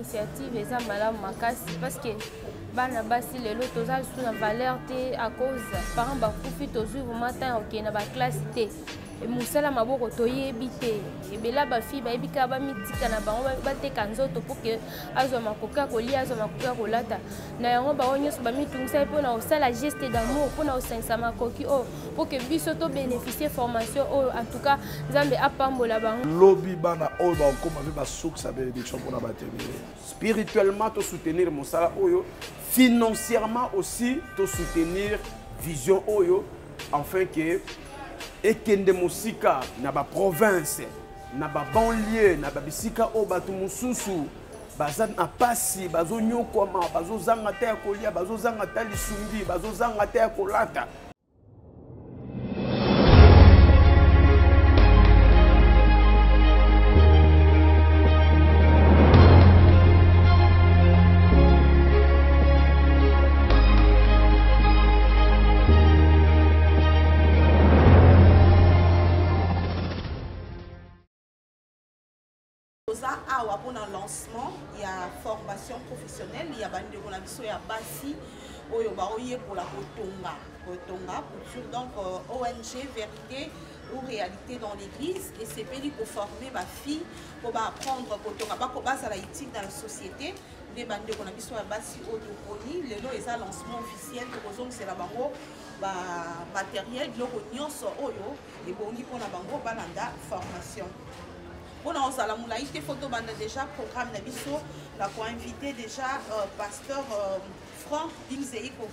Initiative eza malamu makasi parce que bana basi lelo toza sous la valeur te à cause parents bakufi tozwi matin ok na ba classe te musala maboko toyebi te ebela bafi bayebi kaka bamitika na bango bateka nzoto mpo ke azwa makoka kolia azwa makoka kolata na yango bango nyonso bamitungisa mpona kosala geste d'amour mpona kosangisa makoki oyo mpo ke biso tobénéficie formation oyo en tout cas nzambe apambola bango lobi bana oyo bakoma mpe basukisa bénédiction mpona batebele spirituellement to soutenir mosala oyo financièrement aussi to soutenir vision oyo afin que ekende mosika na ba province na ba banlieue na ba bisika o batu mususu baza na pasi bazonyokoma bazozanga te ya kolia bazozanga te lisumbi bazozanga te ya kolata. Pour un lancement, il y a formation professionnelle, il y a basi pour la Kotonga, donc ONG Vérité ou Réalité dans l'église, et c'est pour former ma fille pour apprendre Kotonga, pour base à la éthique dans la société. Les bandes de basi autoponi, le lot est un lancement officiel pour c'est la bango matériel, l'oignon oyo et bongi pour la bango balanda formation. On a été photo déjà programme Nabiso, la invité déjà pasteur Franck Dimzei pour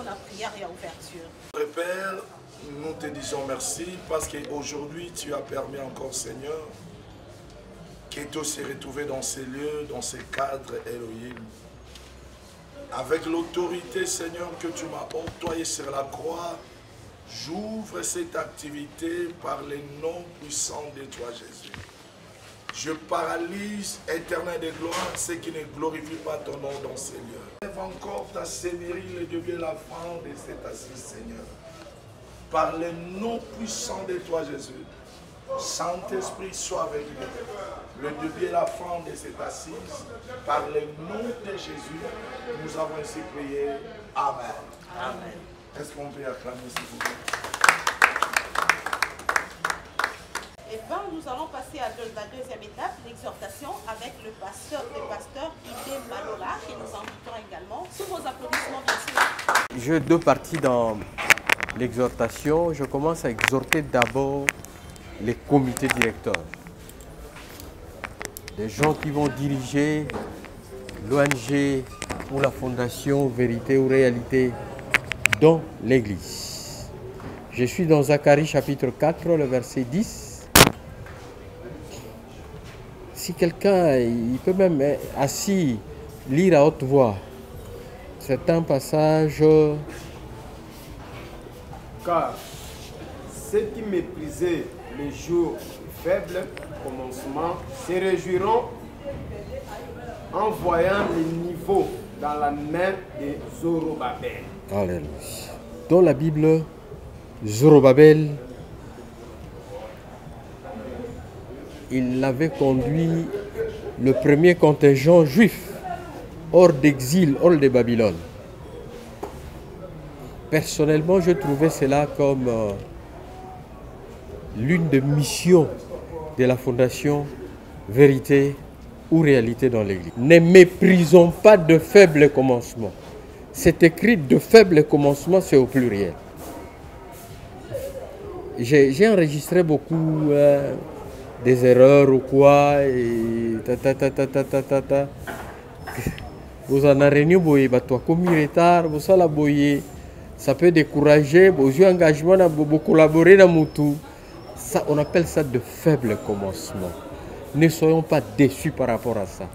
la prière et ouverture. Père, nous te disons merci parce qu'aujourd'hui tu as permis encore Seigneur qu'Eto s'est retrouvé dans ces lieux, dans ces cadres Elohim. Avec l'autorité Seigneur que tu m'as octroyée sur la croix, j'ouvre cette activité par les noms puissants de toi Jésus. Je paralyse, éternel de gloire, ceux qui ne glorifient pas ton nom dans ces lieux. Lève encore ta sévérité, le Dieu de la fin de cette assise, Seigneur. Par le nom puissant de toi, Jésus. Saint-Esprit, sois avec nous. Le Dieu de la fin de cette assise. Par le nom de Jésus, nous avons ainsi prié. Amen. Amen. Est-ce qu'on peut acclamer, s'il vous plaît? Et bien, nous allons passer à la deuxième étape, l'exhortation avec le pasteur Idé Malola, qui nous invitera également. Sous vos applaudissements, bien sûr. J'ai deux parties dans l'exhortation. Je commence à exhorter d'abord les comités directeurs. Des gens qui vont diriger l'ONG pour la fondation Vérité ou Réalité dans l'Église. Je suis dans Zacharie chapitre 4, le verset 10. Si quelqu'un, il peut même assis lire à haute voix. C'est un passage. Car ceux qui méprisaient les jours faibles commencement se réjouiront en voyant le niveau dans la main de Zorobabel. Alléluia. Dans la Bible, Zorobabel, il avait conduit le premier contingent juif hors d'exil, hors de Babylone. Personnellement, je trouvais cela comme l'une des missions de la fondation Vérité ou Réalité dans l'Église. Ne méprisons pas de faibles commencements. C'est écrit de faibles commencements, c'est au pluriel. J'ai enregistré beaucoup des erreurs ou quoi, et vous en avez boye, toi comme retard, vous la boye, ça peut décourager, vous avez engagement, vous collaborer dans tout. Ça, on appelle ça de faibles commencements. Ne soyons pas déçus par rapport à ça.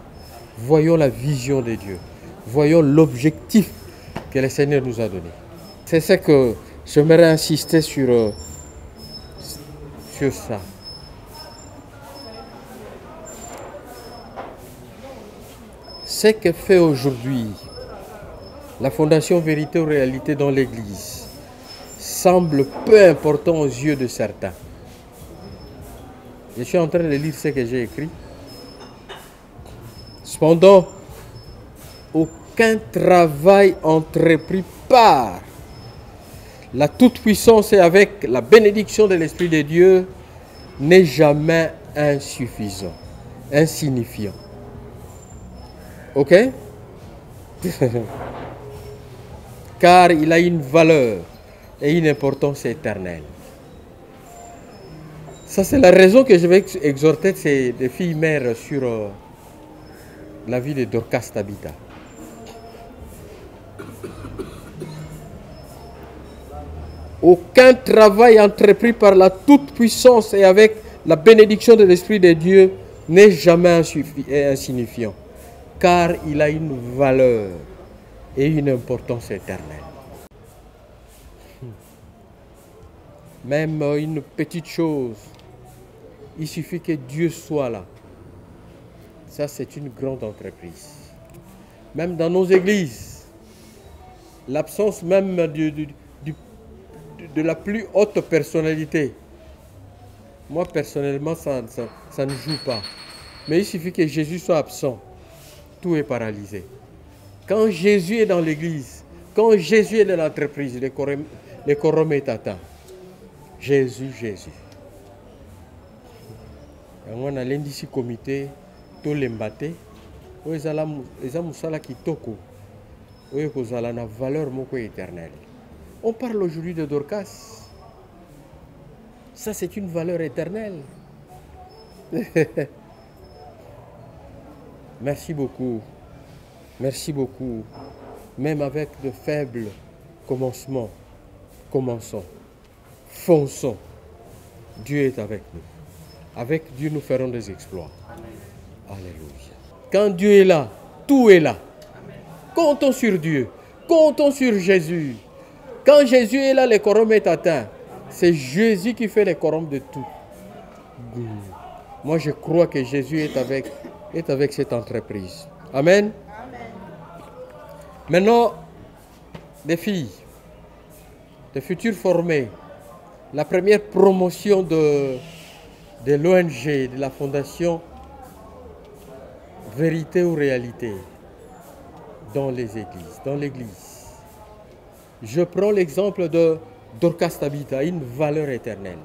Voyons la vision de Dieu. Voyons l'objectif que le Seigneur nous a donné. C'est ce que j'aimerais insister sur ça. Ce que fait aujourd'hui la Fondation Vérité ou Réalité dans l'Église semble peu important aux yeux de certains. Je suis en train de lire ce que j'ai écrit. Cependant, aucun travail entrepris par la toute-puissance et avec la bénédiction de l'Esprit de Dieu n'est jamais insuffisant, insignifiant. Ok? Car il a une valeur et une importance éternelle. Ça, c'est la raison que je vais exhorter ces filles mères sur la vie de Dorcas Tabitha. Aucun travail entrepris par la toute-puissance et avec la bénédiction de l'Esprit de Dieu n'est jamais insignifiant, car il a une valeur et une importance éternelle. Même une petite chose, il suffit que Dieu soit là. Ça, c'est une grande entreprise. Même dans nos églises, l'absence même de la plus haute personnalité. Moi, personnellement, ça ne joue pas. Mais il suffit que Jésus soit absent. Tout est paralysé. Quand Jésus est dans l'église, quand Jésus est dans l'entreprise, les korom et tata. Jésus. On a l'indice comité, tout l'embate. Ils ont kitoko. Ils ont une valeur éternelle. On parle aujourd'hui de Dorcas. Ça, c'est une valeur éternelle. Merci beaucoup. Merci beaucoup. Même avec de faibles commencements, commençons. Fonçons. Dieu est avec nous. Avec Dieu, nous ferons des exploits. Alléluia. Quand Dieu est là, tout est là. Comptons sur Dieu. Comptons sur Jésus. Quand Jésus est là, les korom est atteint. C'est Jésus qui fait les korom de tout. Moi, je crois que Jésus est avec cette entreprise. Amen. Maintenant, des filles, des futurs formés, la première promotion de l'ONG, de la Fondation Vérité ou Réalité dans les églises, dans l'église. Je prends l'exemple de Dorcas Tabitha, une valeur éternelle.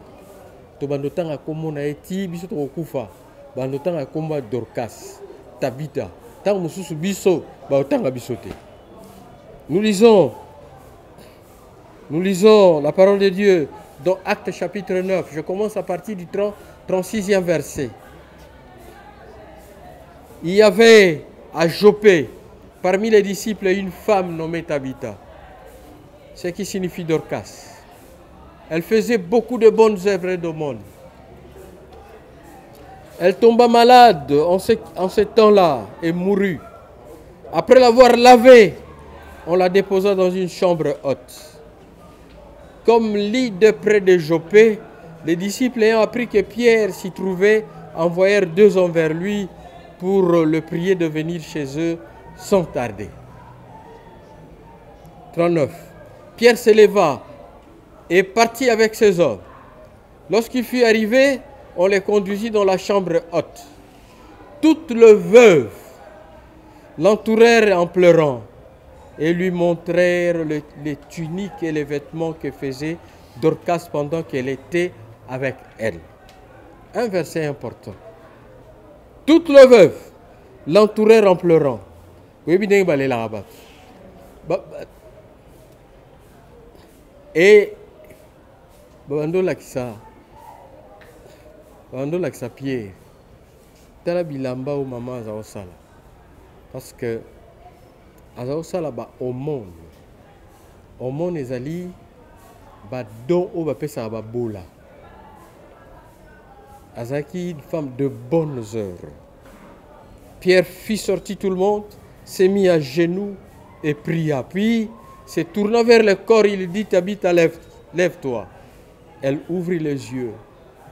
Tabitha. Nous lisons la parole de Dieu dans Actes chapitre 9. Je commence à partir du 36e verset. Il y avait à Jopé, parmi les disciples, une femme nommée Tabitha, ce qui signifie Dorcas. Elle faisait beaucoup de bonnes œuvres d'aumône. Elle tomba malade en ce temps-là et mourut. Après l'avoir lavée, on la déposa dans une chambre haute. Comme lit de près de Jopé, les disciples ayant appris que Pierre s'y trouvait, envoyèrent 2 hommes vers lui pour le prier de venir chez eux sans tarder. 39. Pierre se leva et partit avec ses hommes. Lorsqu'il fut arrivé, on les conduisit dans la chambre haute. Toutes les veuves l'entourèrent en pleurant et lui montrèrent les tuniques et les vêtements que faisait Dorcas pendant qu'elle était avec elle. Un verset important. Toutes les veuves l'entourèrent en pleurant. Et bando lakisa Pierre tala bilamba o mama za osala parce que aza osala ba aumône ezali ba don o ba pesa ba bola azaki une femme de bonnes œuvres. Pierre fit sortir tout le monde, s'est mis à genoux et pria, puis se tournant vers le corps, il dit Tabitha, lève-toi. Elle ouvrit les yeux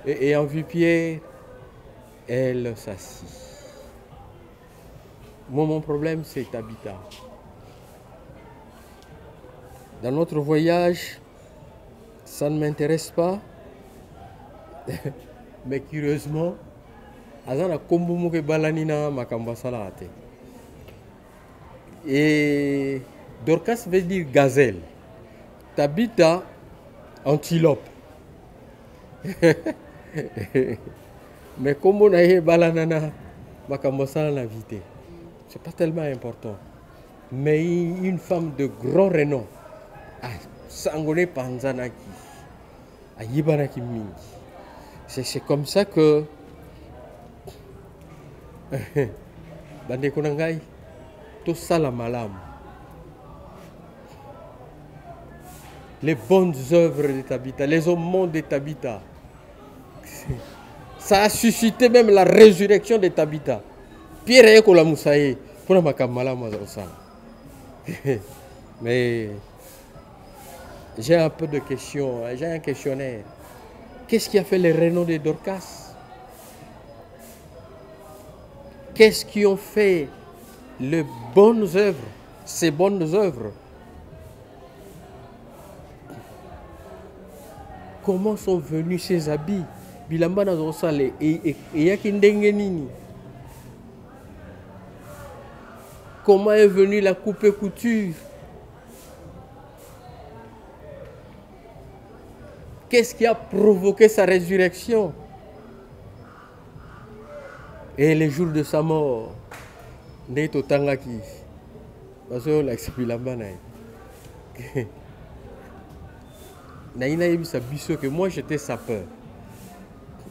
et ayant vu Pierre, elle s'assit. Moi, mon problème, c'est Tabitha. Dans notre voyage, ça ne m'intéresse pas, mais curieusement, azana kombo moke balanina makamba salate. Et Dorcas veut dire gazelle. Tabitha, antilope. Mais comme on a eu balanana, la vité. C'est pas tellement important. Mais une femme de grand renom, Sangone Panzanaki, à Yibanaki Mingi. C'est comme ça que Bande Konangai, tout ça la malam. Les bonnes œuvres de Tabitha, les aumônes de Tabitha. Ça a suscité même la résurrection de Tabitha. Pierre Ekola Moussaïe, pour ma kamala Mazarosana. Mais j'ai un peu de questions, j'ai un questionnaire. Qu'est-ce qui a fait le renom de Dorcas? Qu'est-ce qui ont fait les bonnes œuvres, ces bonnes œuvres? Comment sont venus ces habits? Bilamba Nazosale et Yakindengenini. Comment est venue la coupe et couture? Qu'est-ce qui a provoqué sa résurrection? Et les jours de sa mort, Neto Tangaki, parce que Bilamba Naïna Yebisa Bisso que moi j'étais sapeur.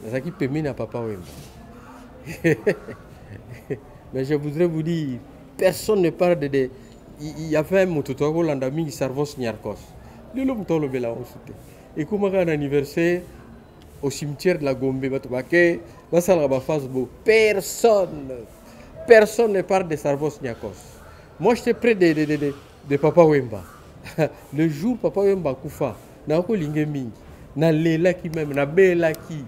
Zaki Pemina Papa Wemba. Mais je voudrais vous dire, personne ne parle de. Il y avait un mototogo landami qui servos Niarkos. L'homme tolo bela on soute. Et comme un anniversaire au cimetière de la Gombe, personne ne parle de servos Niarkos. Moi j'étais près de Papa Wemba. Le jour Papa Wemba Koufa. Na ko linge mingi na lela ki même na bela ki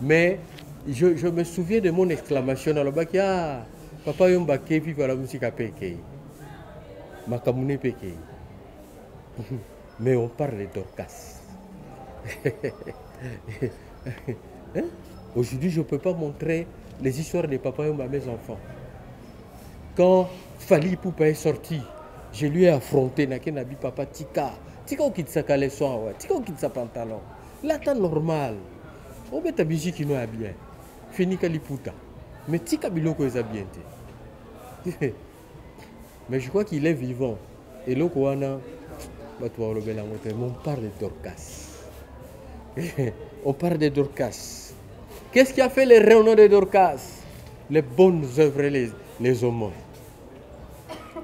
mais je me souviens de mon exclamation dans le bac ah papa yomba ke vive la musique à peke makamune peke mais on parle de Dorcas. Hein? Aujourd'hui je ne peux pas montrer les histoires de papa yomba à mes enfants. Quand Fali Poupa est sorti, je lui ai affronté nakenabi papa tika tika quitte sa caleçon, tika quitte sa pantalon. Là, t'as normal. On met ta musique qui nous a bien. Fini Kaliputa. Mais tika biloko est bien. Mais je crois qu'il est vivant. Et là, on parle de Dorcas. On parle de Dorcas. Qu'est-ce qui a fait le renom de Dorcas? Les bonnes œuvres et les aumônes.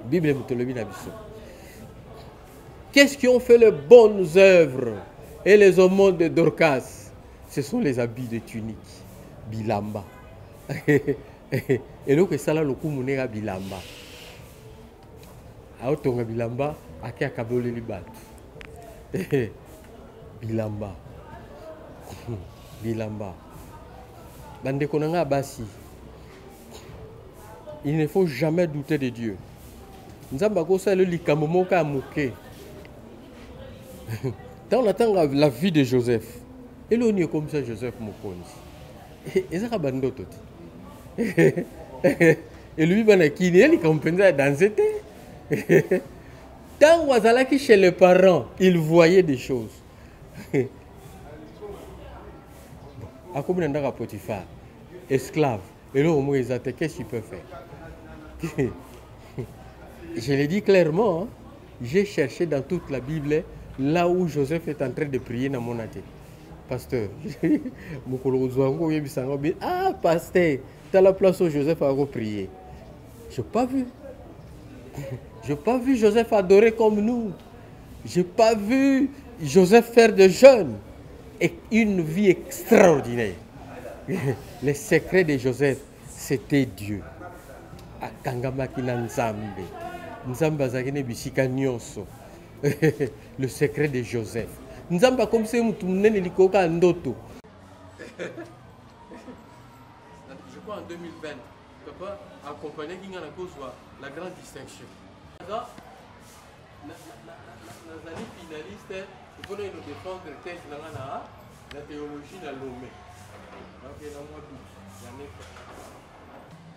Bible Mutolobinabiso. Qu'est-ce qui ont fait les bonnes œuvres et les aumônes de Dorcas? Ce sont les habits de tunique, bilamba. Et donc, ça là, le coup, mon est bilamba. A autonga bilamba, a qui a kabole libat. Bilamba. Bilamba. Bande konanga basi. Il ne faut jamais douter de Dieu. Nous avons le likamomoka mouké. Quand on attend la vie de Joseph, et l'on est comme ça, Joseph Mokonzi. Et ça va être tout. Et lui, il comprend dans cette. Tant que chez les parents, il voyait des choses. À comme on a Potiphar, esclave, et là, au moins, qu'est-ce qu'il peut faire? Je l'ai dit clairement, hein, j'ai cherché dans toute la Bible là où Joseph est en train de prier dans mon athée. Pasteur, ah, pasteur, tu as la place où Joseph a prié. Je n'ai pas vu. Je n'ai pas vu Joseph adorer comme nous. Je n'ai pas vu Joseph faire de jeûne. Et une vie extraordinaire. Le secret de Joseph, c'était Dieu. Le secret de Joseph. Nzamba comme c'est moutoumnen likoka ndoto. Je crois en 2020, papa accompagné qui a la grande distinction. Nazali finaliste, il faut nous défendre le texte la théologie de Lomé. Donc il y a un mois d'août, l'année prochaine.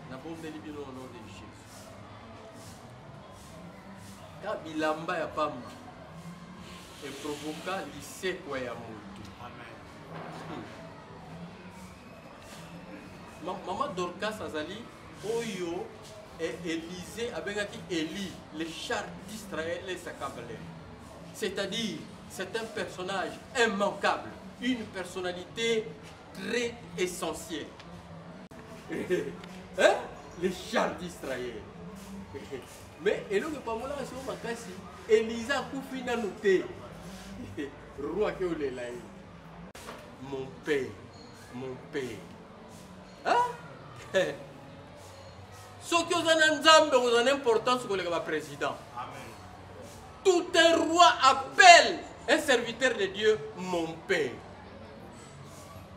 La bombe de Libye au nom de Jésus. ka bilamba ya pamba et provoqua lisekwa ya mutu. Maman Dorcas azali oyo et Élisée avec Élie, le char d'Israël et sa cavalerie. C'est-à-dire, c'est un personnage immanquable, une personnalité très essentielle. Hein? Le char d'Israël. Mais et là, Élisée a coupé dans nos thés. Roi que le là. Mon père. Hein? Ce qui vous en importance pour le président. Tout un roi appelle un serviteur de Dieu mon père.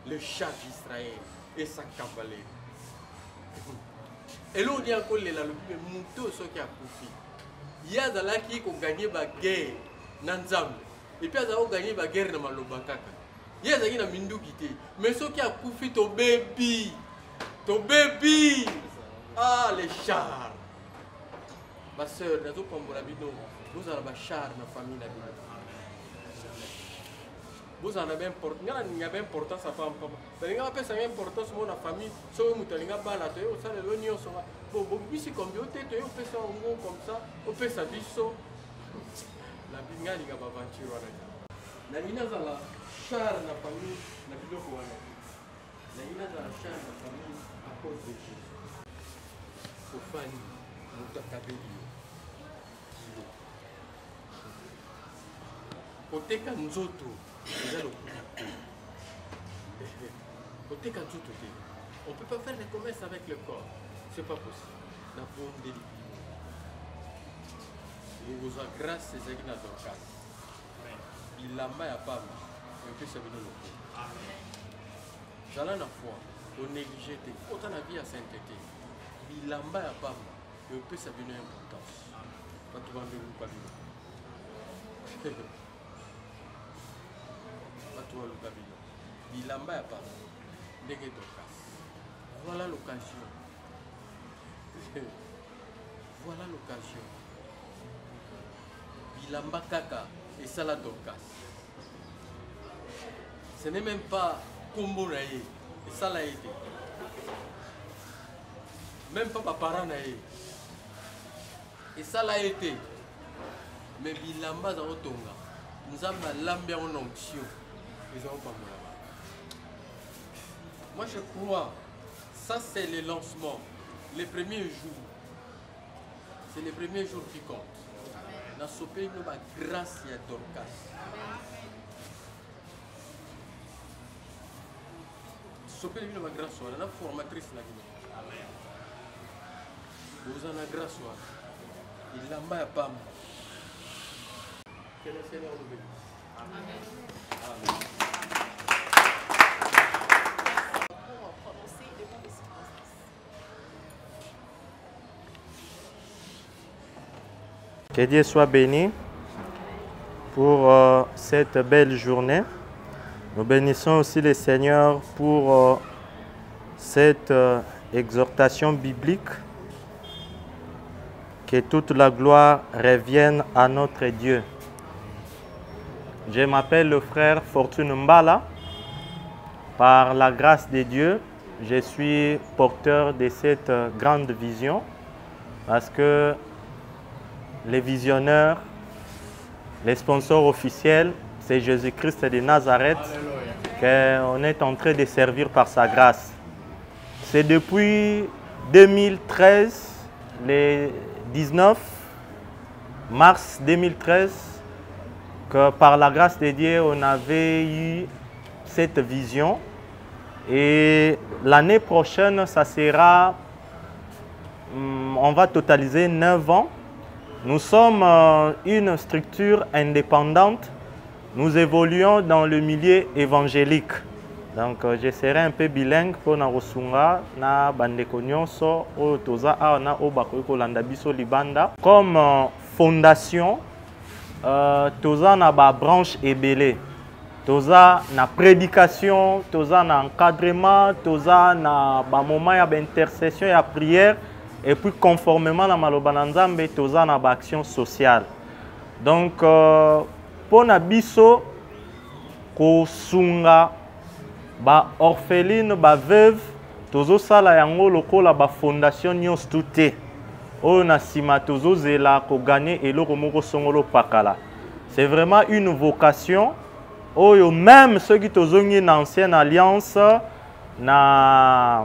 Le char d'Israël et sa cavalerie. Et là, on dit encore le mouton ce qui a coupé. Il y a des gens qui ont gagné la guerre dans Nzambe. Et puis, ils ont gagné la guerre dans Malobakaka. Il y a des gens qui ont mindu quitté. Mais ce qui a coupé ton baby. Ton baby. Ah, les chars. Ma soeur, vous avez un char dans la famille. Vous en avez importance à femme. Vous avez importance à la famille. Si vous avez une balle, vous avez l'oignon. Bon, si comme vous avez fait ça comme ça, vous faites ça biso. La vie n'a pas aventure. La vie n'a pas char dans la famille. La vie n'a pas char dans la famille à cause de Jésus. Fofani, Moutakabeli. Koteka nzoto, Koteka nzoto. On ne peut pas faire des commerces avec le corps. C'est pas possible. La bombe de l'épine. Nous vous en grâce, c'est ce qui n'a pas de cas. Il l'a mis à part. Et puis ça veut dire le corps. J'allais la foi. On négligeait. Autant la vie à sainteté. Bilamba ya pamba et on peut ça donner importance. Pas tout vendre le pavillon. Pas tout le pavillon. Bilamba ya pamba. Ndenge Dorcas. Voilà l'occasion. Voilà l'occasion. Bilamba kaka et ça la Dorcas. Ce n'est même pas combo naïe. Et ça l'a été. Même pas mes parents n'aient. Et ça l'a été. Mais bilamba dans Otonga. Nous avons l'ambien en onction. Ils ont pas là-bas. Moi je crois, ça c'est le lancement. Les premiers jours. C'est les premiers jours qui comptent. Dans ce pays, nous avons grâce à Dorcas. Ce pays, nous avons grâce à la formatrice. Vous en avez grâce. Il l'a mis à Pam. Que le Seigneur nous bénisse. Amen. Amen. Pour prononcer le nom des circonstances. Que Dieu soit béni pour cette belle journée. Nous bénissons aussi le Seigneur pour cette exhortation biblique. Que toute la gloire revienne à notre Dieu. Je m'appelle le frère Fortune Mbala. Par la grâce de Dieu, je suis porteur de cette grande vision parce que les visionnaires, les sponsors officiels, c'est Jésus-Christ de Nazareth qu'on est en train de servir par sa grâce. C'est depuis 2013, le 19 mars 2013, que par la grâce de Dieu, on avait eu cette vision. Et l'année prochaine, ça sera, on va totaliser 9 ans. Nous sommes une structure indépendante. Nous évoluons dans le milieu évangélique. Donc, je serai un peu bilingue pour na rosunga na bandeko nyonso o toza a na obako kolanda biso libanda. Comme fondation, toza na ba branche ebele. Toza na prédication, toza na encadrement, toza na ba moment ya intercession ya prière et puis conformément à maloba na nzambe toza na ba action sociale. Donc pour na biso ko sunga ba orpheline ba veuve tozo sala yango lokola ba fondation nyos touté o na sima tozo zela ko gagner eloko moko songolo pakala. C'est vraiment une vocation. Oyo même ceux qui tozongi na ancienne alliance na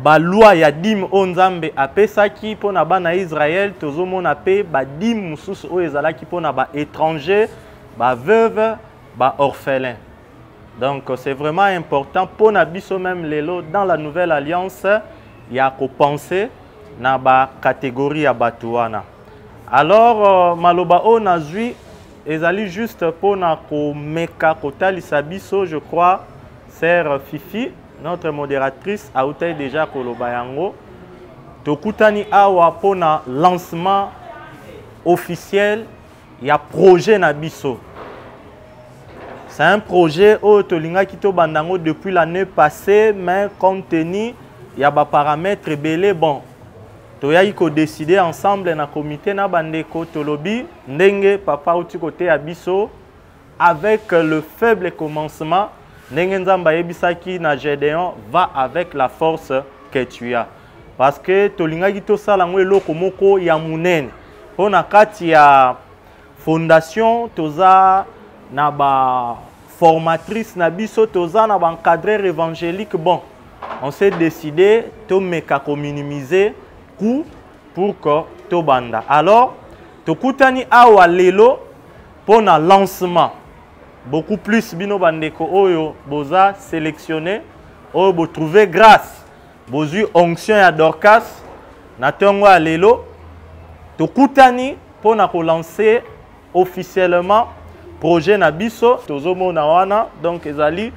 ba loi ya dim onzambe apesaki pona bana Israël tozomona pe ba dim mususu oyo ezalaki pona ba étranger, ba veuve, ba orphelin. Donc c'est vraiment important pour na biso même lelo dans la nouvelle alliance ya ko penser na ba catégorie ya batuana. Alors maloba o nazui ezali juste pour na ko meka kotalisa biso, je crois sœur Fifi notre modératrice a outé déjà koloba yango tokutani awa pour na lancement officiel ya projet na biso. C'est un projet au Tolinga Kito Bandango depuis l'année passée, mais compte tenu il y a des paramètres belés bon. Toya iko décider ensemble na comité na bandeko tolobi ndenge papa uti côté abiso avec le faible commencement ndenge nzamba yebisaki na Gédéon va avec la force que tu as. Parce que Tolinga Kito sala ngo eloko moko ya munene. Pona kati ya fondation toza na ba formatrice na biso toza na ba encadreur évangélique bon. On s'est décidé to meka ko minimiser coût pour que to banda. Alors to kutani awa lelo pour na lancement beaucoup plus bino bandeko oyo boza sélectionné oyo bo trouver grâce bozu onction ya Dorcas na tongo a lelo to kutani pour na ko lancer officiellement projet na biso tozomona wana donc ezali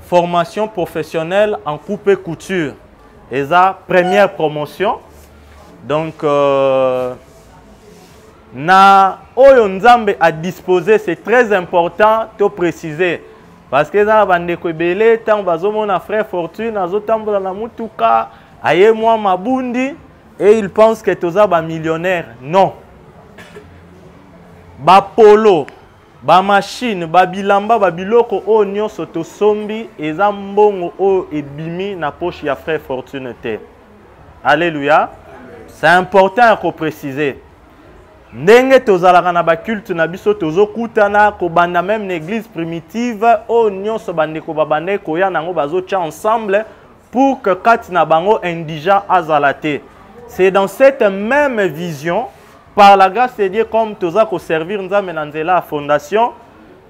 formation professionnelle en coupe et couture. Eza première promotion. Donc na oyo nzambe a disposé, c'est très important de préciser parce que za bandeko ebele tant bazomona frère Fortune azotambola na mutuka aye moi mabundi et il pense que toza ba millionnaire. Non. Ba polo ba machine, ba bilamba, ba biloko o nyonso to sombi eza mbongo o ebimi na poche ya frère Fortune te. Alléluia. C'est important à préciser. Ndenge tozalaka na ba culte na biso tozokutana ko banda même l'église primitive o nyonso bandeko ba bandeko ya nango bazotia ensemble pour que kati na bango indigent azalate. C'est dans cette même vision par la grâce de Dieu, comme toza ko servir nzambe na nzela la fondation,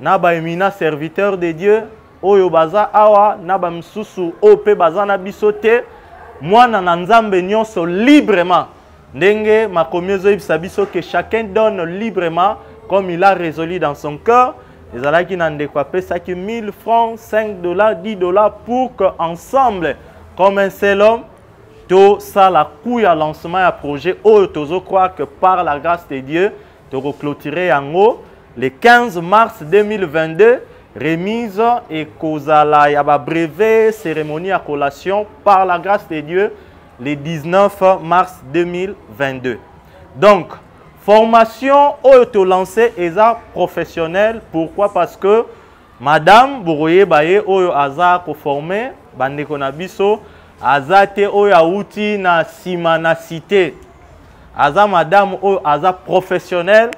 na ba emina serviteur de Dieu, oyo baza awa, na ba msusu ope baza na bisote, mwana na nzambe nyonso librement. Ndenge makomiezo ibisa biso que chacun donne librement comme il a résolu dans son cœur. Ezalaki na ndeko apesaki 1000 francs, 5 $, 10 $ pour que ensemble comme un seul homme to ça la couille à lancement à projet oh tozo croire que par la grâce de Dieu to clôturer en haut le 15 mars 2022 remise et kozala ya ba brevet cérémonie à collation par la grâce de Dieu le 19 mars 2022. Donc formation oh to lancé eza professionnel. Pourquoi? Parce que madame Bouroye Baye oyo aza ko former bandeko na biso azate oyo auti na sima na cité aza madame oyo aza professionnel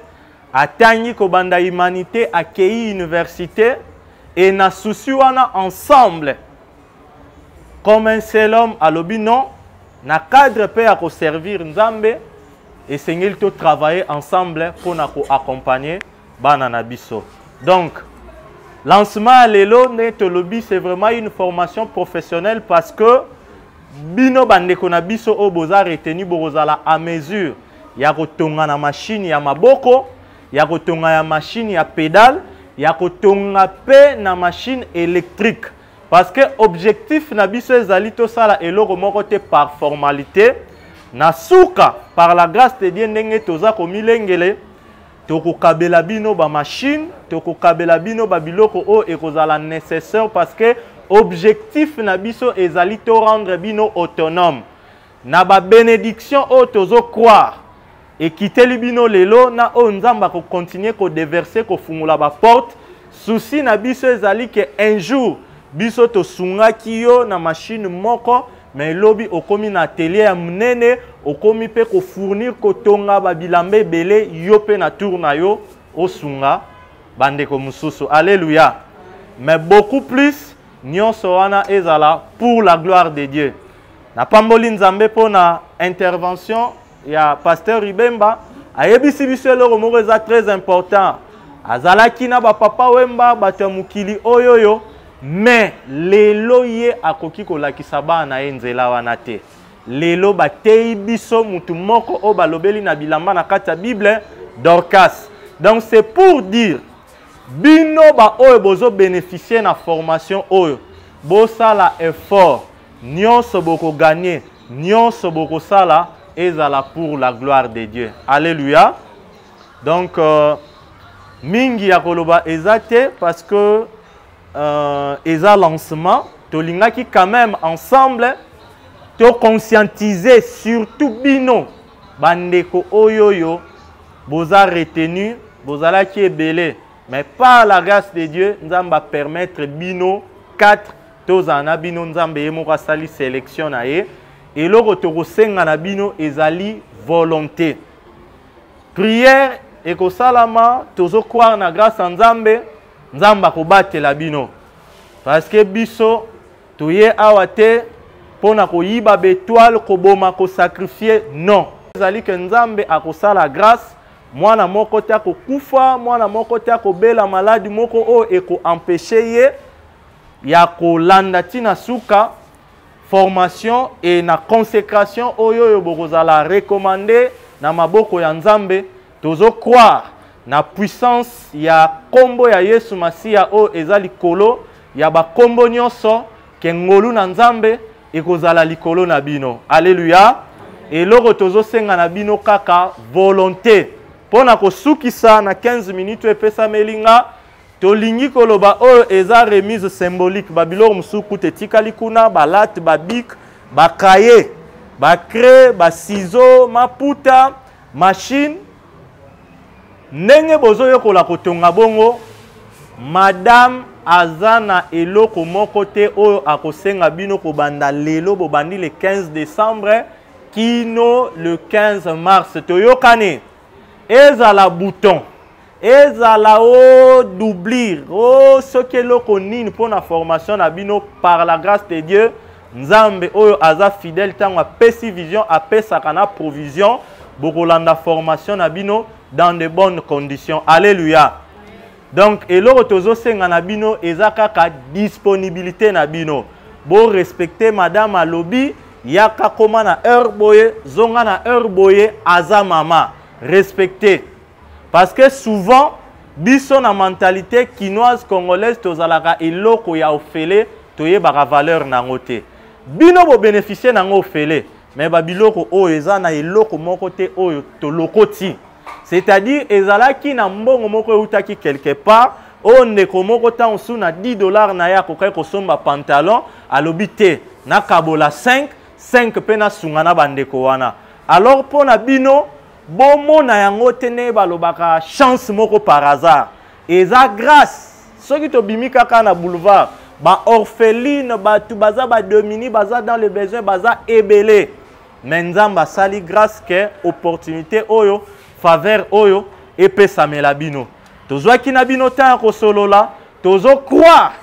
atangi ko banda humanité accueilli université et na souci wana ensemble comme un seul homme alobi non na cadre pe ya ko servir nzambe et sengeli to travailler ensemble pour na ko accompagner bana na biso. Donc lancement lelo neto lobby c'est vraiment une formation professionnelle parce que bino bandeko na biso o boza retenu bozala à mesure ya kotonga na machine ya maboko ya kotonga ya machine ya pédale ya kotonga pe na machine électrique parce que objectif na biso ezali to sala eloko moko te par formalité na suka par la grâce de Dieu ndenge toza ko milengele toko kabela bino ba machine toko kabela bino ba biloko o ekozala nécessaire parce que objectif na biso ezali to rendre bino autonome. na ba bénédiction o tozo croire et quitter libino lelo na o nzamba ko continuer ko déverser ko fungula ba porte souci na biso ezali que un jour biso to sunga kiyo na machine moko mais lobi okomi na atelier ya munene okomi pe ko fournir ko tonga ba bilambe belé yo pe na tour na yo o sunga bande ko mususu. Alléluia. Mais beaucoup plus nyonso wana ezala pour la gloire de Dieu. Na pamboli nzambe po na intervention ya pasteur Ibemba ayebisi biso eloko moko eza très important. Azalaki na ba papa wemba bato mukili oyoyo mais lelo ye akoki kolakisa bana ye nzela wana te. Lelo batei biso mutu moko o balobeli na bilamba na kati ya Bible Dorcas. Donc c'est pour dire bino ba oyo bozo bénéficier na formation oyo bosala effort nyonso boko gagner nyonso boko sala ezala pour la gloire de Dieu. Alléluia. Donc mingi ya koloba ezate parce que eza lancement tolingaki quand même ensemble to conscientiser surtout bino bandeko oyoyo boza retenu bozalaki ebele. Mais par la grâce de Dieu, nous allons permettre bino 4 tozana bino nzambe yemoko sali sélection na ye et loko tokosenga na bino ezali volonté. Prière et ko salama tozo croire na grâce en nzambe nzamba ko batela bino. Parce que biso toye awate pona ko yiba bétoile ko boma ko sacrifier non. Ezali que nzambe akosala grâce mwana moko te akokufa mwana moko te akobela maladi moko o eko empêcher ye ya kolanda tina suka formation et na consécration oyo bokozala recommandé na maboko ya nzambe tozo croire na puissance ya kombo ya Yesu Masiya o eza likolo ya ba kombo nyonso ke ngolu na nzambe ekozala likolo na bino. Alléluia. Et loko tozo senga na bino kaka volonté. Pona ko sukisa na 15 minutes epesa melinga tolingi koloba oyo eza remise symbolique babiloko musuku tetikali kuna balate babik bakaye bakre ba ciseaux maputa machine ndenge bozoyo kola kotonga bongo madame azana eloko moko te oyo akosenga bino ko banda lelo bobandi le 15 décembre kino le 15 mars toyokane ezala bouton ezala o doublir o soki eloko nini pour la formation na bino par la grâce de Dieu nzambe oyo aza fidèle tango apesi vision apesaka na provision bokolanda formation na bino dans de bonnes conditions. Alléluia. Donc eloko tozosenga na bino eza kaka disponibilité na bino bo respecter madame alobi yaka koma na heure boye zonga na heure boye aza mama respecter. Parce que souvent, biso na mentalité quinoise congolaise tozalaka eloko ya ofele toye baka valeur nango te. Bino bo bénéficier nango ofele, mais ba biloko oyo eza na eloko moko te oyo tolokoti. C'est-à-dire ezalaki na mbongo moko eutaki quelque part, o ndeko moko ta osu na $10 na ya kokai kosomba pantalon alobi te na kabola 5 pe na sunga na bandeko wana. Alors pona bino bomo na yango tene balobaka chance moko par hasard eza grâce soki to bimi kaka na boulevard ba orpheline batu baza ba domini baza dans le besoin baza ebele mais nzamba sali grâce que opportunité oyo faveur oyo epesa mela bino tozwaki na bino ta ko solola tozo croire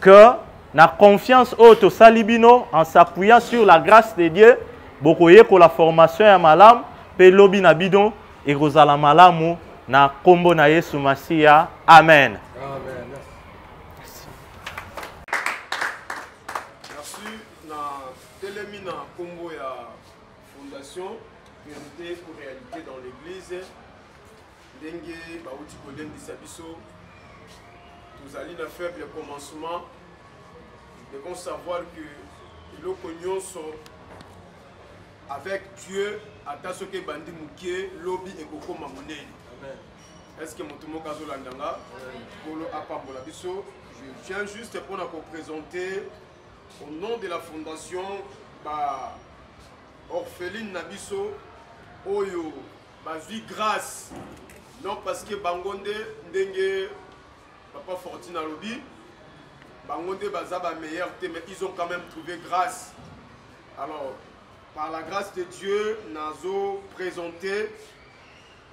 que na confiance oyo to sali bino en s'appuyant sur la grâce de Dieu bokoye ko la formation ya malam pe lobi na bidon et rozala malamu na kombo na Yesu Masiya. Amen. Amen. Merci. Na telemi na kombo ya fondation priorité pour réalité dans l'église ndenge bauti kolendisa biso tozali na faible commencement de qu'on savoir que eloko nyonso avec Dieu, attention que bandi mukie lobby et koko mamoneli. Est-ce que mon tomo kazo landanga polo apambola biso? Je viens juste pour nous présenter au nom de la fondation orpheline na biso oyo bazwi grâce non parce que bangonde ndenge papa Fortune alobi bangonde baza ba meilleur te mais ils ont quand même trouvé grâce. Alors par la grâce de Dieu nazo présenté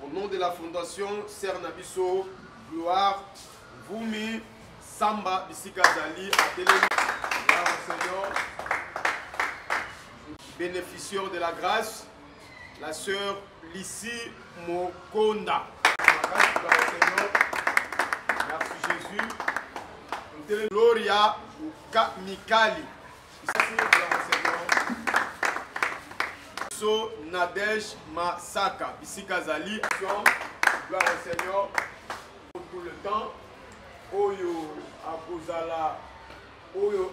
au nom de la fondation Ser Nabiso Gloire Vumi Samba Bisika Zali à Télé Seigneur bénéficiaire de la grâce la sœur Lissi Mokonda. Merci Jésus. Gloria Mikali. So Nadej Masaka. Ici Kazali. Gloire au Seigneur. Pour tout le temps. Oyo Akozala. Oyo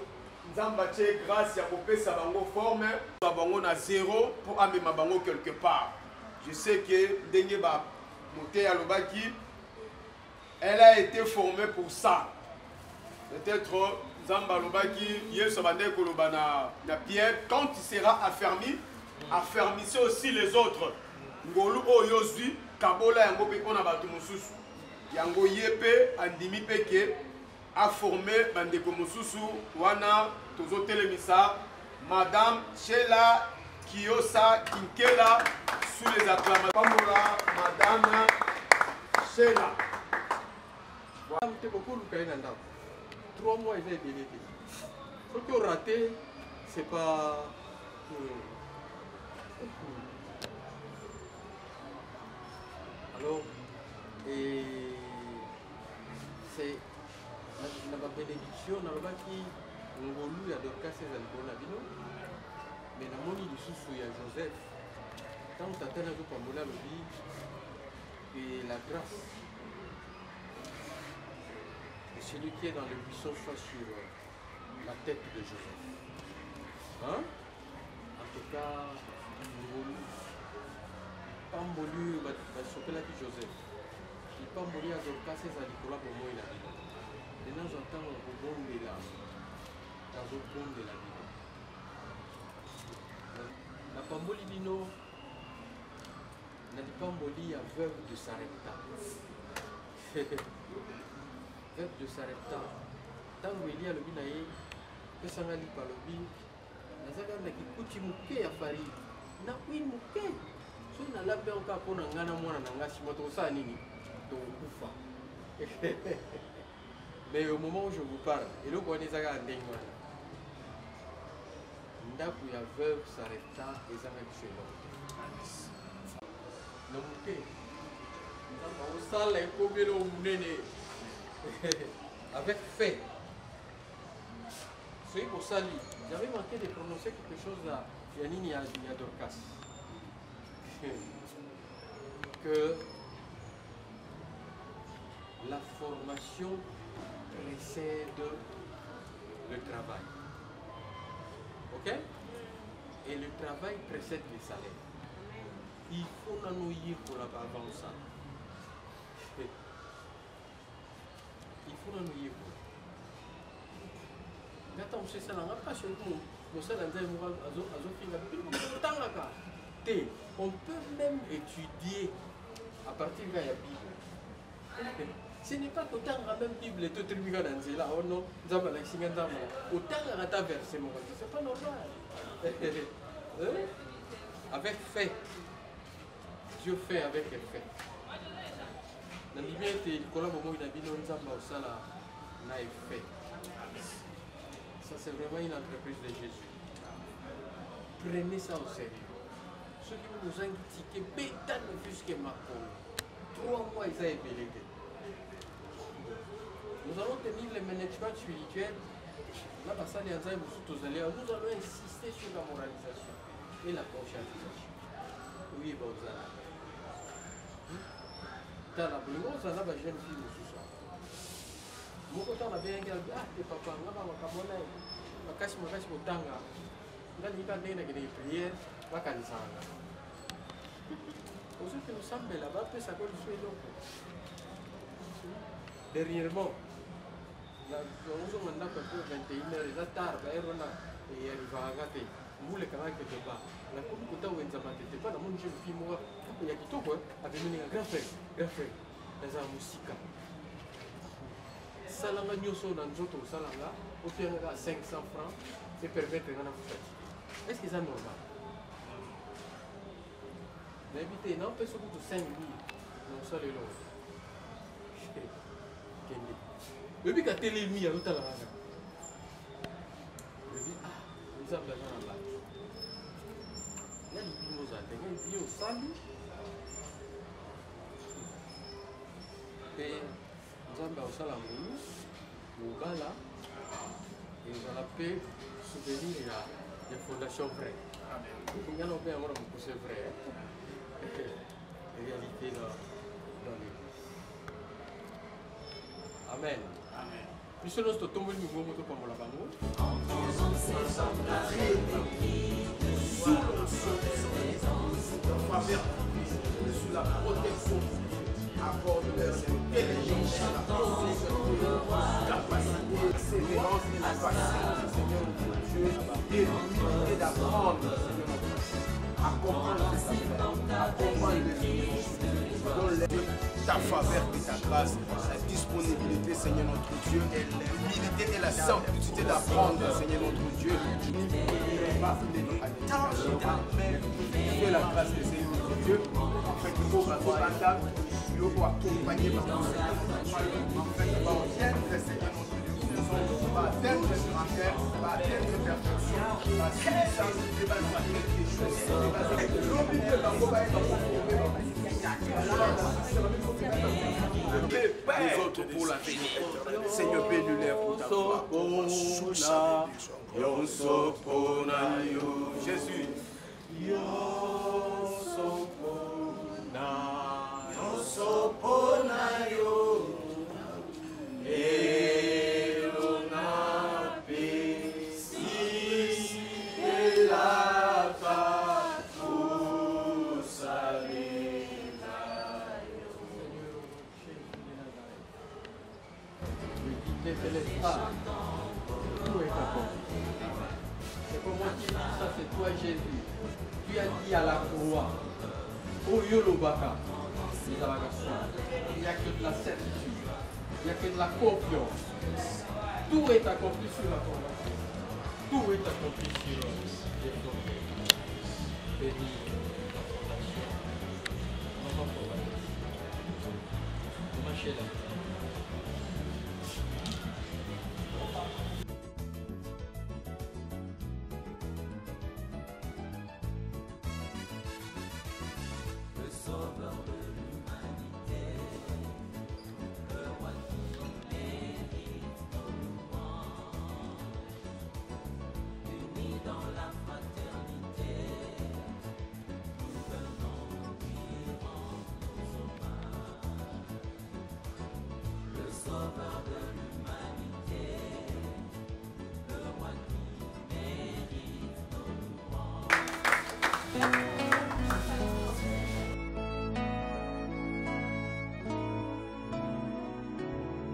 Nzambache grâce ya kopesa bango forme. Bango na zéro pour amener bango quelque part. Je sais que Ndenge ba Moté Alobaki, elle a été formée pour ça. Peut-être Zamba Lobaki, Yesabande Kolobana na Pierre, quand il sera affermi, affermissez aussi les autres. Ngolu Oyozui, Kabola Yango Pekona Batumususu. Yango Yepe, Andimi Peke, a formé Bandeko Mususu, Wana, Tozo Telemisa, Madame Sheila Kiyosa Kinkela, sous les acclamations. Pamola, Madame Sheila. Beaucoup de 3 mois, ils ont été. Ce qui ont raté, c'est pas. Alors, et c'est la bénédiction, dans le bas qui ngolu ya Dorcas et Zalbona Bino, mais la moni du sous ya Joseph, tant que tu as un peu le vie et la grâce. Celui qui est dans le buisson soit sur la tête de Joseph. Hein? En tout cas, Pambolu, Joseph. Il Pambolu a donc cassé sa Nicolas pour moi. Et nous entendons au bon de la vie. La Pamboli Bino n'a dit Pamboli à veuve de Sarepta. Veuve de Sarepta. Tant que il y a le binaï, que ça n'a pas le bin, la saga n'a qui coûte mouké à Paris. N'a pas eu mouké. Si on a la paix encore pour un gana moine, un gars, si moi, tout ça, nini, donc, oufa. Mais au moment où je vous parle, et là, on est à Ndengwa. Ndaku ya veuve Sarepta et ça n'a pas eu le mouké. Au sale, il faut bien le mouné. Avec fait. C'est pour ça, j'avais manqué de prononcer quelque chose là. Yanini a Dorcas. Que la formation précède le travail. Ok? Et le travail précède le salaire. Il faut nous y pour la avance. Il faut nous y voir. Attends, c'est ça, on n'a pas sur le coup. On peut même étudier à partir de la Bible. Ce n'est pas qu'autant la même Bible est tout tribunal dans ce là. Oh non, autant la verset, c'est pas normal. Avec fait. Dieu fait avec effet. Dans le bien, il collabore avec Nabi Nonzamba au Sala, n'a fait. Ça, c'est vraiment une entreprise de Jésus. Prenez ça au sérieux. Ceux qui nous ont critiqué, bétan ne plus que Macron. 3 mois, ils ont été. Nous allons tenir le management spirituel. Là, nous allons insister sur la moralisation et la conscientisation. Oui, bon, ça. Dans la boulot, ça n'a pas jeune fille aussi ça. Mon côté, on a bien regardé, ah, les papas, on a pas mon aïe. Ma cache, au tanga. Là, il y a des prières, ma canisanga. Pour ceux qui nous semblent là-bas, peut ça qu'on soit donc. Dernièrement, on a 21h, il est tard, et il va à gâter. Moule Kara quelque part. La coupe de temps où ils n'étaient pas dans mon jeune fille, moi, il y a qui toi, avec un grand frère, dans la musique. Salanga Nyoso dans Zoto Salanga, au pire à 500 francs, et permettre de faire. Est-ce que c'est normal? N'habitez, non, peut surtout 5 000, non, ça les lots. Depuis qu'à télé mis à l'hôtel, je dis, ah, nous avons besoin de là. Il y a des bimos à terre, il y a des bimos salis. Et nous avons besoin de la mousse, au bala, et nous allons payer souvenir des fondations vraies. Il y a un peu de pousser vrai. Réalité dans l'église. Amen. Amen. Puisque nous sommes tombés nous moto comme la bango. Sous la protection, accorde-leur l'intelligence, la connaissance, la capacité, l'excellence et la patience, Seigneur notre Dieu, et l'humilité d'apprendre, Seigneur notre Dieu, à comprendre ce qu'il fait, à comprendre les choses, ta faveur et ta grâce, la disponibilité, Seigneur notre Dieu, et l'humilité et la simplicité d'apprendre, Seigneur notre Dieu. Fais la grâce de Seigneur notre Dieu, afin que nous soyons accompagnés par ton Seigneur notre Dieu, afin que nous vienne, Seigneur notre Dieu, va atteindre le caractère, va atteindre la perfection, va subissance, va atteindre les choses, l'humilité va nous autres pour la vie éternelle. Seigneur, bénis-les pour ta gloire. Jésus. C'est pour moi qui dis ça, c'est toi Jésus. Tu as dit à la croix, au Yolobaka, il n'y a que de la certitude, il n'y a que de la confiance. Tout est accompli sur la croix. Tout est accompli sur les frontières. Béni. Maman Chéla.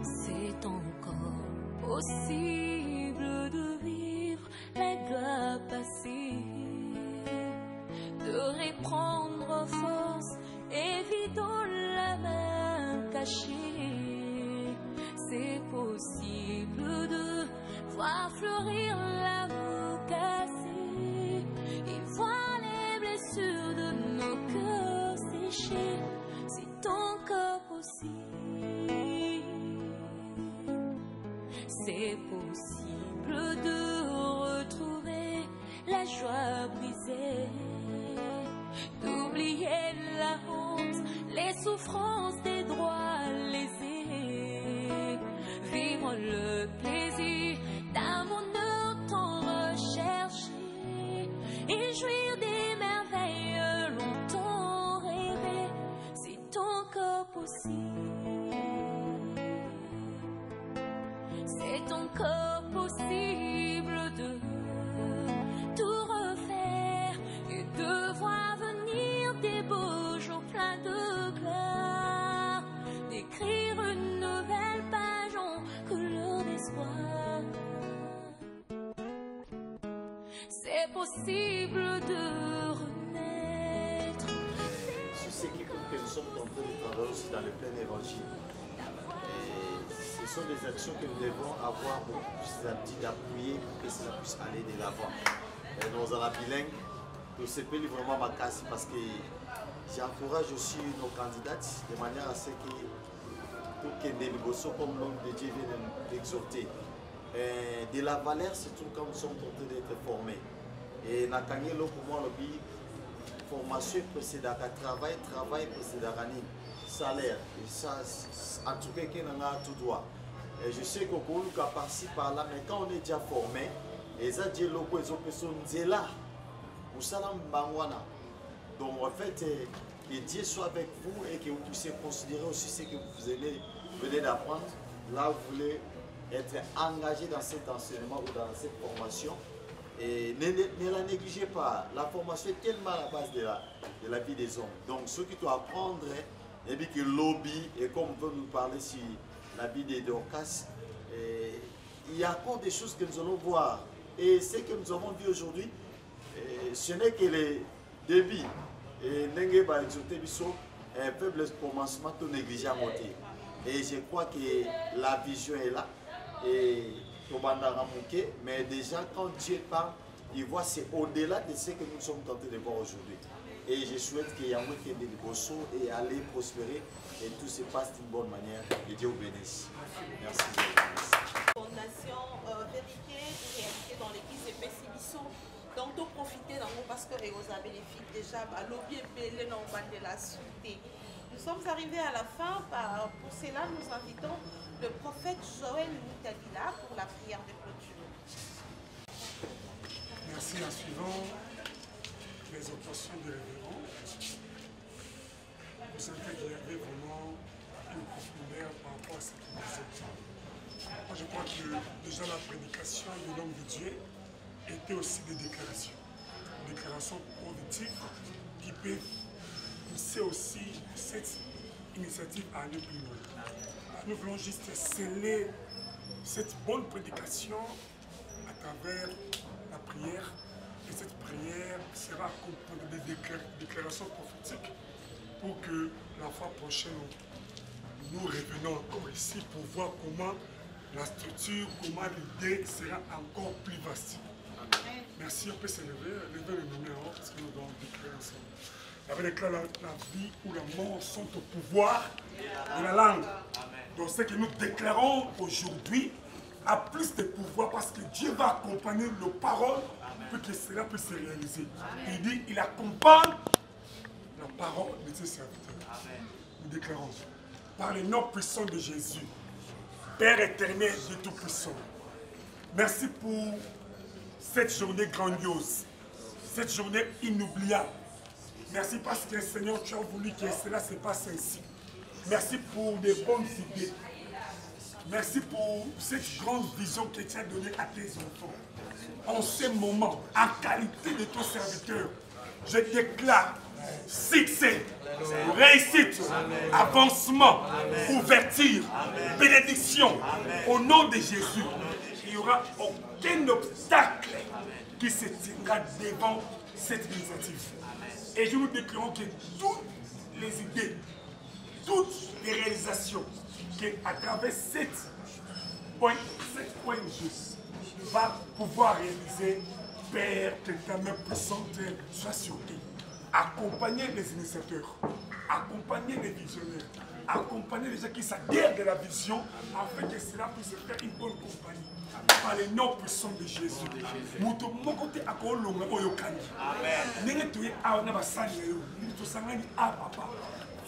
C'est encore possible de vivre la gloire passée, de reprendre force, évitons la main cachée. C'est possible de voir fleurir l'amour cassé et voir les blessures de nos cœurs séchés. C'est encore possible. C'est possible de retrouver la joie brisée, d'oublier la honte, les souffrances des droits lésés, vivre le plaisir d'un bonheur tant recherché et jouir des merveilles longtemps rêvées. C'est encore possible. C'est encore possible de tout refaire et de voir venir des beaux jours pleins de gloire, d'écrire une nouvelle page en couleur d'espoir. C'est possible de renaître. Sur ces qui compte que nous sommes en train de travailler aussi dans le plein évangile. Et ce sont des actions que nous devons avoir pour d'appuyer pour que cela puisse aller de l'avant. Nous allons bilingue, nous sommes vraiment ma casse parce que j'encourage aussi nos candidates de manière à ce que tout que des négociations comme l'homme de Dieu vient d'exhorter. De la valeur, c'est tout comme nous sommes en train d'être formés. Et Nakangelo pour moi, le formation précédente, travail précédent, salaire. Et ça, en tout cas, qui n'a tout droit. Et je sais qu'au cas par-ci par-là, mais quand on est déjà formé, et ça, Dieu locaux, ils ont personne là. Ou salam bangwana. Donc en fait, que Dieu soit avec vous et que vous puissiez considérer aussi ce que vous venez d'apprendre. Là, vous voulez être engagé dans cet enseignement ou dans cette formation. Et ne la négligez pas. La formation est tellement à la base de la vie des hommes. Donc, ce qu'il doit apprendre, et bien que lobby, et comme on veut nous parler sur la vie des Dorcas, il y a encore des choses que nous allons voir. Et ce que nous avons vu aujourd'hui, ce n'est que les débits. Et Nengue va exhorter Bisso, un faible commencement, tout négligé à monter. Et je crois que la vision est là. Et mais déjà, quand Dieu parle, il voit c'est au-delà de ce que nous sommes tentés de voir aujourd'hui. Et je souhaite qu'il y ait un week-end de Bosso et aller prospérer et tout se passe d'une bonne manière. Et Dieu vous bénisse. Merci. Fondation Vérité et Réalité dans l'église de Pessibisso. Donc, de profiter parce que vous avez les filles déjà, lobby belé dans de la sûreté. Nous sommes arrivés à la fin. Pour cela, nous invitons le prophète Joël Moutalila pour la prière de clôture. Merci. En suivant les exhortations du révérend, vous sentez qu'il y avait vraiment une profondeur par rapport à cette disait. Moi, je crois que déjà la prédication de l'homme de Dieu était aussi des déclarations. Des déclarations positives qui peuvent pousser aussi cette initiative à aller plus loin. Nous voulons juste sceller cette bonne prédication à travers la prière. Et cette prière sera accompagnée de déclarations prophétiques pour que la fois prochaine, nous revenons encore ici pour voir comment la structure, comment l'idée sera encore plus vaste. Merci, on peut se lever le numéro parce que nous devons déclarer ensemble. Avec déclare la vie ou la mort sont au pouvoir de la langue. Donc ce que nous déclarons aujourd'hui a plus de pouvoir parce que Dieu va accompagner nos paroles pour que cela puisse se réaliser. Il dit, il accompagne la parole de ses serviteurs. Nous déclarons, par le nom puissant de Jésus, Père éternel, Dieu tout-puissant, merci pour cette journée grandiose, cette journée inoubliable. Merci parce que Seigneur, tu as voulu que cela se passe ainsi. Merci pour des bonnes idées. Merci pour cette grande vision que tu as donnée à tes enfants. En ce moment, en qualité de ton serviteur, je déclare succès, réussite, avancement, ouverture, bénédiction. Au nom de Jésus, il n'y aura aucun obstacle qui se tiendra devant cette initiative. Et je nous déclarons que toutes les idées, toutes les réalisations qu'à travers cette point de vue va pouvoir réaliser, Père, que ta main puissante soit sur eux. Accompagner les initiateurs, accompagner les visionnaires, accompagner les gens qui s'adhèrent de la vision afin que cela puisse faire une bonne compagnie. Par le nom puissant de Jésus. Moto mokote akolonga oyokani. Nenge tuye a na basani yo. Nito sangani a papa.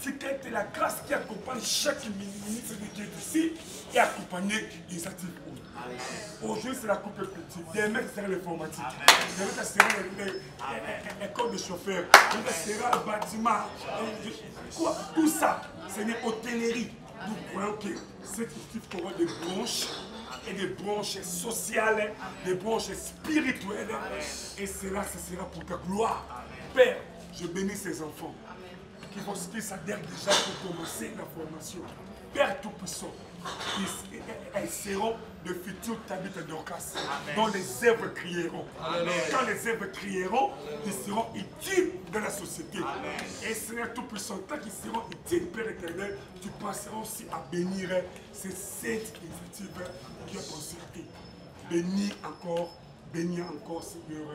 C'est que la grâce qui accompagne chaque ministre qui est ici et accompagner l'initiative. Aujourd'hui, c'est la coupe petite. Demain, c'est l'informatique. Demain, c'est l'école de chauffeur. Demain, c'est le bâtiment. Quoi? Tout ça, c'est une hôtellerie. Nous croyons que cette équipe aura des branches et des branches sociales, des branches spirituelles. Et cela, ce sera pour ta gloire. Père, je bénis ces enfants. qui s'adhèrent déjà pour commencer la formation. Père Tout-Puissant, elles seront de futurs tabites d'Orcas, dont les œuvres crieront. Quand les œuvres crieront, ils seront utiles dans la société. Et Seigneur Tout-Puissant, tant qu'ils seront utiles, Père éternel, tu penseras aussi à bénir ces 7 initiatives qui ont consulté. Bénis encore, Seigneur.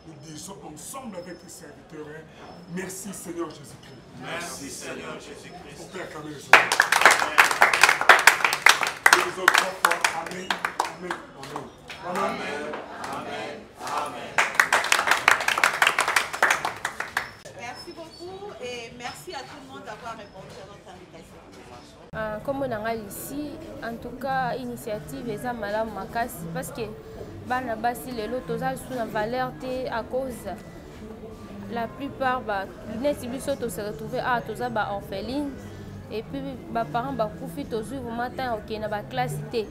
Nous disons ensemble avec les serviteurs, merci Seigneur Jésus-Christ. Merci Seigneur Jésus-Christ. On peut acclamer le Seigneur. Nous disons 3 fois Amen, Amen, Amen. Amen, Amen, Amen. Merci beaucoup et merci à tout le monde d'avoir répondu à notre invitation. Comme on a ici, en tout cas, initiative est malade parce que bana basi lelo toza sous la valeur à cause la plupart net biso to se retrouver à toza ba orpheline et puis ba parents ba kufi tozu matin OK na ba classe té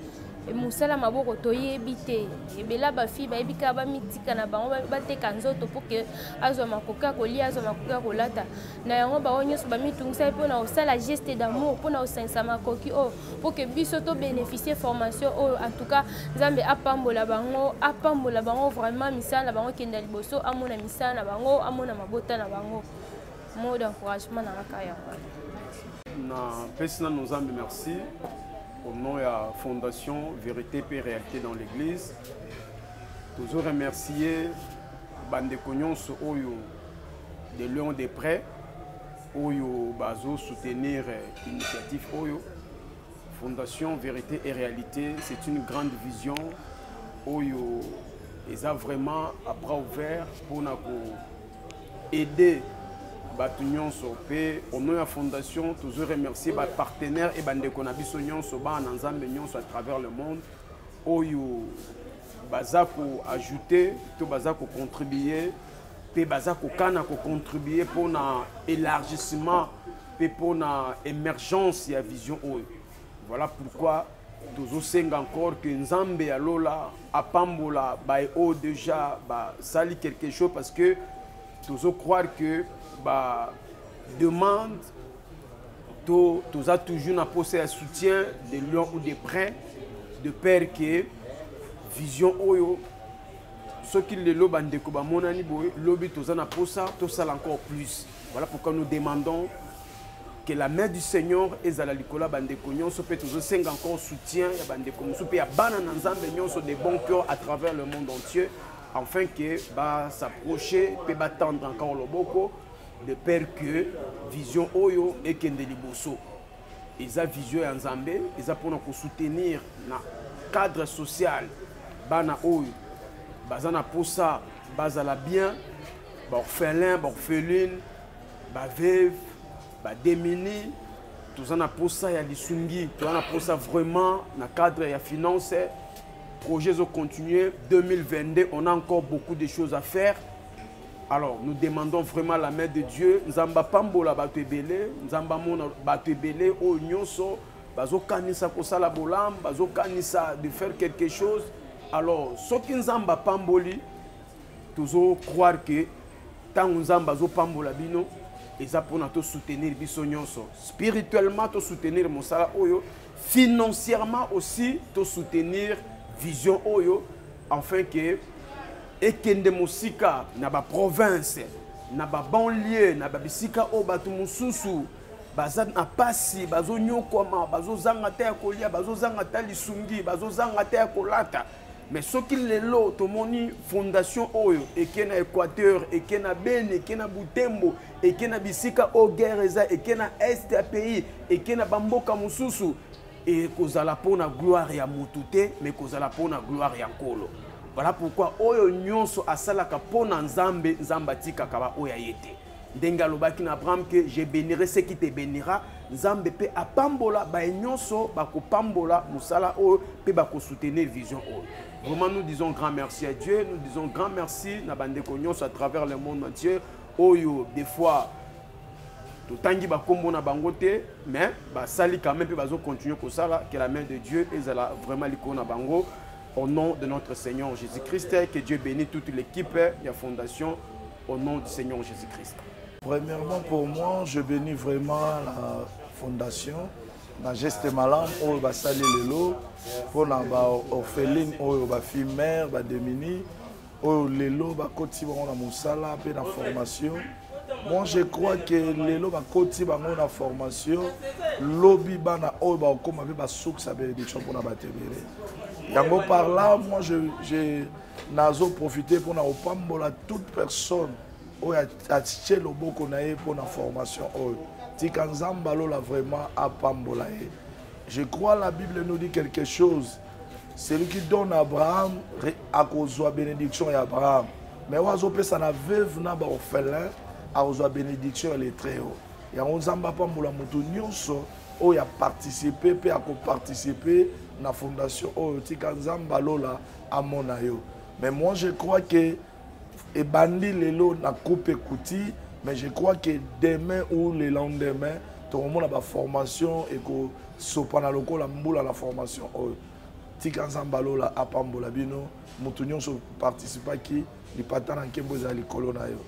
et musala maboko toyebi te et bela ba fille ba ebika ba mitika na bango ba te kanzoto pour que azo makoka kolia azo makoka kolata na yango ba onyo ba mitungisa pour na osala geste d'amour pour na osensa makoki o pour que biso to bénéficier formation o en tout cas nzambe apambola bango vraiment misala bango kenda liboso amona misala bango amona mabota na bango mot d'encouragement na rakaya na pesina nzambe merci. Au nom de la Fondation Vérité et Réalité dans l'Église, toujours remercier Bande Cognos Oyo de Léon des Prêts, Oyo Bazo soutenir l'initiative Oyo. Fondation Vérité et Réalité, c'est une grande vision. Oyo, ils ont vraiment à bras ouverts pour aider Batunion Sopé, au nom de la fondation, toujours remercier les partenaires et les Konabiso Soba en ensemble à travers le monde. Oyo Bazako ajouter, tout Bazako contribuer, puis Bazako Kana contribuer pour l'élargissement et pour l'émergence de la vision Oyo. Voilà pourquoi toujours sing encore que Nzambe Alola, Apambola, Baïo déjà, sali quelque chose parce que toujours croire que demande, tu as toujours posé un soutien de lions ou des prêts, de père que vision oyo, ce qui le lobe en découvre mon aniboy, lobby tu as posé ça encore plus. Voilà pourquoi nous demandons que la main du Seigneur est à la licola bandekognon, ce peut toujours cinq encore soutien, il y a bandekognon, ce peut y a banananzambe sur des bons cœurs à travers le monde entier, afin que s'approcher, peut attendre encore le boko. De peur que vision oyo et kende liboso ils a vision en Zambé ils a pour nous soutenir na cadre social bana oyo bazana pour ça bazala bien ba orphelin ba orpheline ba veuve ba démuni tout ça na pour ça ya lisungi tout ça na pour ça vraiment na cadre ya finance projets ont continué 2022 on a encore beaucoup de choses à faire. Alors, nous demandons vraiment la main de Dieu. Nzamba pambola bato ebele, nzamba mona bato ebele o nyonso, bazo kanisa kosala bolam, bazo kanisa de faire quelque chose. Alors, ce qui nzamba pamboli, toujours croire que tant nzamba zo pambola bino, eza pona to soutenir biso nyonso. Spirituellement to soutenir mosala oyo, financièrement aussi to soutenir vision oyo, afin que et kende musika na ba province na ba banlieue na ba bisika o batu mususu baza na pasi bazo nyokoma bazo zanga te kolia bazo zanga ta lisungi bazo zanga te kolata mais soki lelo tomoni fondation oyo ekena Équateur ekena Beni ekena Butembo ekena bisika o guerre ekena est ya pays ekena bamboka mususu et kozala pona gloire ya mutute mais kozala pona gloire ya nkolo. Voilà pourquoi oyo nyonso asalaka pona nzambe nzambatika kaba oya yete. Ndenga lobaki na Abraham que je bénirai ce qui te bénira. Nzambe pe apambola ba nyonso bako pambola musala oyo pe bako soutenir vision oyo. Vraiment nous disons grand merci à Dieu, nous disons grand merci na bandeko nyonso à travers le monde entier. Oyo des fois totangi bakombo na bangote mais basali quand même pe bazo continuer ko sala que la main de Dieu ezala vraiment likona bango. Au nom de notre Seigneur Jésus-Christ, que Dieu bénisse toute l'équipe de la Fondation, au nom du Seigneur Jésus-Christ. Premièrement, pour moi, je bénis vraiment la fondation. Dans geste malam, on va saluer les lots. Pour les orphelines, on va faire mère, va démini. Les lots, va continuer à moussala, la formation. Moi, je crois que les lots, va continuer à la formation. Lobby, bana, on va comme avec la souk, ça veut dire pour la batterie. Yango par là, moi, j'ai profité pour la toute personne. Acheter le beau qu'on a pour la formation. Tikanzambalo l'a vraiment à Pambolae. Je crois la Bible nous dit quelque chose. C'est lui qui donne à Abraham à cause de la bénédiction à Abraham. Mais oiseau peut s'en veuve n'a pas orphelin à cause de la bénédiction elle est très haut. Et on zamba Pambola Moutounioso où il a participé puis a participé à la fondation Tikanzambalo là à Monayo. Mais moi je crois que et bandi lelo na coupe écouti, mais je crois que demain ou le lendemain, tout le monde a la formation et que sopana loko la mboula la formation. Tikanzambalo la apambola bino, mutunyon so participa qui li patana nkembo za likolo na yo.